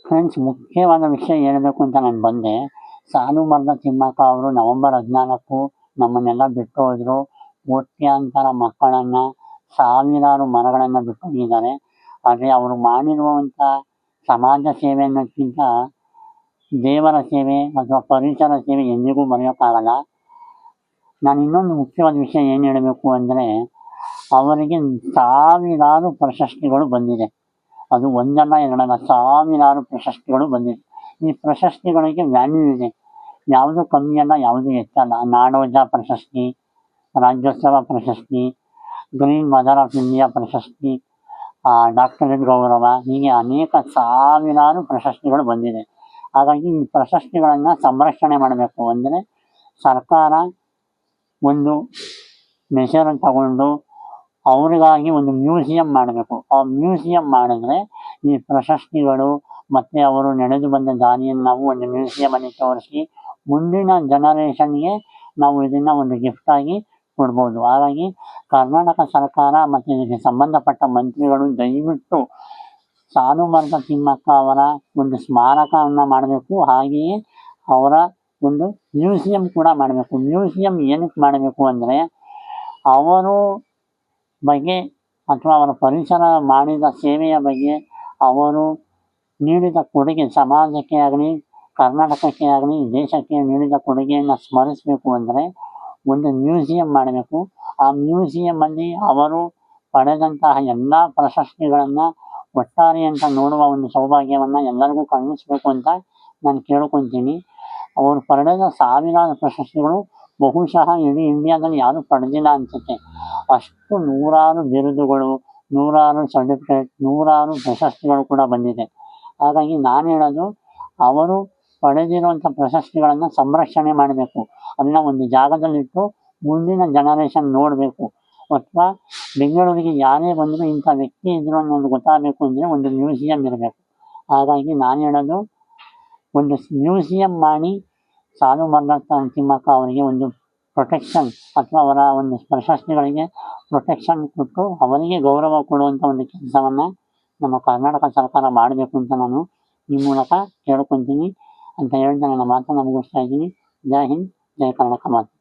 Friends, ಮುಖ್ಯವಾದ ವಿಷಯ ಹೇಳಬೇಕು ಅಂತ ನಾನು ಬಂದೆ. ಸಾಲುಮರದ ತಿಮ್ಮಕ್ಕ ಅವರು ನವೆಂಬರ್ 14 ನಮ್ಮನ್ನೆಲ್ಲ ಬಿಟ್ಟು ಹೋದರು. ಕೋಟ್ಯಾಂತರ ಮಕ್ಕಳನ್ನು, ಸಾವಿರಾರು ಮರಗಳನ್ನು ಬಿಟ್ಟು ಹೋಗಿದ್ದಾರೆ. ಆದರೆ ಅವರು ಮಾಡಿರುವಂಥ ಸಮಾಜ ಸೇವೆ ಅನ್ನೋದಕ್ಕಿಂತ ದೇವರ ಸೇವೆ ಅಥವಾ ಪರಿಸರ ಸೇವೆ ಎಂದಿಗೂ ಮರೆಯೋಕ್ಕಾಗಲ್ಲ. ನಾನು ಇನ್ನೊಂದು ಮುಖ್ಯವಾದ ವಿಷಯ ಏನು ಹೇಳಬೇಕು ಅಂದರೆ, ಅವರಿಗೆ ಸಾವಿರಾರು ಪ್ರಶಸ್ತಿಗಳು ಬಂದಿದೆ. ಅದು ಒಂದಲ್ಲ ಎರಡಲ್ಲ, ಸಾವಿರಾರು ಪ್ರಶಸ್ತಿಗಳು ಬಂದಿದೆ. ಈ ಪ್ರಶಸ್ತಿಗಳಿಗೆ ವ್ಯಾಲ್ಯೂ ಇದೆ, ಯಾವುದು ಕಮ್ಮಿಯಲ್ಲ, ಯಾವುದು ಹೆಚ್ಚಲ್ಲ. ನಾಡೋಜ ಪ್ರಶಸ್ತಿ, ರಾಜ್ಯೋತ್ಸವ ಪ್ರಶಸ್ತಿ, ಗ್ರೀನ್ ಮದರ್ ಆಫ್ ಇಂಡಿಯಾ ಪ್ರಶಸ್ತಿ, ಡಾಕ್ಟರೇಟ್ ಗೌರವ, ಹೀಗೆ ಅನೇಕ ಸಾವಿರಾರು ಪ್ರಶಸ್ತಿಗಳು ಬಂದಿದೆ. ಹಾಗಾಗಿ ಈ ಪ್ರಶಸ್ತಿಗಳನ್ನು ಸಂರಕ್ಷಣೆ ಮಾಡಬೇಕು. ಅಂದರೆ ಸರ್ಕಾರ ಒಂದು ಮೆಷರ್ ತಗೊಂಡು ಅವರಿಗಾಗಿ ಒಂದು ಮ್ಯೂಸಿಯಂ ಮಾಡಬೇಕು. ಆ ಮ್ಯೂಸಿಯಂ ಮಾಡಿದ್ರೆ ಈ ಪ್ರಶಸ್ತಿಗಳು ಮತ್ತು ಅವರು ನಡೆದು ಬಂದ ದಾರಿಯನ್ನು ನಾವು ಒಂದು ಮ್ಯೂಸಿಯಮಲ್ಲಿ ತೋರಿಸಿ ಮುಂದಿನ ಜನರೇಷನ್ಗೆ ನಾವು ಇದನ್ನು ಒಂದು ಗಿಫ್ಟಾಗಿ ಕೊಡ್ಬೋದು. ಹಾಗಾಗಿ ಕರ್ನಾಟಕ ಸರ್ಕಾರ ಮತ್ತು ಇದಕ್ಕೆ ಸಂಬಂಧಪಟ್ಟ ಮಂತ್ರಿಗಳು ದಯವಿಟ್ಟು ಸಾಲುಮರದ ತಿಮ್ಮಕ್ಕ ಅವರ ಒಂದು ಸ್ಮಾರಕವನ್ನು ಮಾಡಬೇಕು. ಹಾಗೆಯೇ ಅವರ ಒಂದು ಮ್ಯೂಸಿಯಂ ಕೂಡ ಮಾಡಬೇಕು. ಮ್ಯೂಸಿಯಂ ಏನಕ್ಕೆ ಮಾಡಬೇಕು ಅಂದರೆ, ಅವರು ಬಗ್ಗೆ ಅಥವಾ ಅವರ ಪರಿಸರ ಮಾಡಿದ ಸೇವೆಯ ಬಗ್ಗೆ, ಅವರು ನೀಡಿದ ಕೊಡುಗೆ ಸಮಾಜಕ್ಕೆ ಆಗಲಿ, ಕರ್ನಾಟಕಕ್ಕೆ ಆಗಲಿ, ದೇಶಕ್ಕೆ ನೀಡಿದ ಕೊಡುಗೆಯನ್ನು ಸ್ಮರಿಸಬೇಕು ಅಂದರೆ ಒಂದು ಮ್ಯೂಸಿಯಂ ಮಾಡಬೇಕು. ಆ ಮ್ಯೂಸಿಯಮಲ್ಲಿ ಅವರು ಪಡೆದಂತಹ ಎಲ್ಲ ಪ್ರಶಸ್ತಿಗಳನ್ನು ಒಟ್ಟಾರೆ ಅಂತ ನೋಡುವ ಒಂದು ಸೌಭಾಗ್ಯವನ್ನು ಎಲ್ಲರಿಗೂ ಕರುಣಿಸಬೇಕು ಅಂತ ನಾನು ಕೇಳ್ಕೊತೀನಿ. ಅವರು ಪಡೆದ ಸಾವಿರಾರು ಪ್ರಶಸ್ತಿಗಳು ಬಹುಶಃ ಇಡೀ ಇಂಡಿಯಾದಲ್ಲಿ ಯಾರೂ ಪಡೆದಿಲ್ಲ ಅನಿಸುತ್ತೆ. ಅಷ್ಟು ನೂರಾರು ಬಿರುದುಗಳು, ನೂರಾರು ಸರ್ಟಿಫಿಕೇಟ್, ನೂರಾರು ಪ್ರಶಸ್ತಿಗಳು ಕೂಡ ಬಂದಿದೆ. ಹಾಗಾಗಿ ನಾನು ಹೇಳೋದು, ಅವರು ಪಡೆದಿರುವಂಥ ಪ್ರಶಸ್ತಿಗಳನ್ನು ಸಂರಕ್ಷಣೆ ಮಾಡಬೇಕು. ಅದನ್ನು ಒಂದು ಜಾಗದಲ್ಲಿಟ್ಟು ಮುಂದಿನ ಜನರೇಷನ್ ನೋಡಬೇಕು. ಅಥವಾ ಬೆಂಗಳೂರಿಗೆ ಯಾರೇ ಬಂದರೂ ಇಂಥ ವ್ಯಕ್ತಿ ಇದ್ರು ಅನ್ನೋದು ಗೊತ್ತಾಗಬೇಕು ಅಂದರೆ ಒಂದು ಮ್ಯೂಸಿಯಂ ಇರಬೇಕು. ಹಾಗಾಗಿ ನಾನು ಹೇಳೋದು, ಒಂದು ಮ್ಯೂಸಿಯಂ ಮಾಡಿ ಸಾಲುಮರದ ತಿಮ್ಮಕ್ಕ ಅವರಿಗೆ ಒಂದು ಪ್ರೊಟೆಕ್ಷನ್ ಅಥವಾ ಅವರ ಒಂದು ಪ್ರಶಸ್ತಿಗಳಿಗೆ ಪ್ರೊಟೆಕ್ಷನ್ ಕೊಟ್ಟು ಅವರಿಗೆ ಗೌರವ ಕೊಡುವಂಥ ಒಂದು ಕೆಲಸವನ್ನು ನಮ್ಮ ಕರ್ನಾಟಕ ಸರ್ಕಾರ ಮಾಡಬೇಕು ಅಂತ ನಾನು ಈ ಮೂಲಕ ಕೇಳ್ಕೊತೀನಿ ಅಂತ ಹೇಳ್ತಾ ನನ್ನ ಮಾತನ್ನು ಮುಗಿಸ್ತಾ ಇದ್ದೀನಿ. ಜೈ ಹಿಂದ್, ಜೈ ಕರ್ನಾಟಕ ಮಾತು.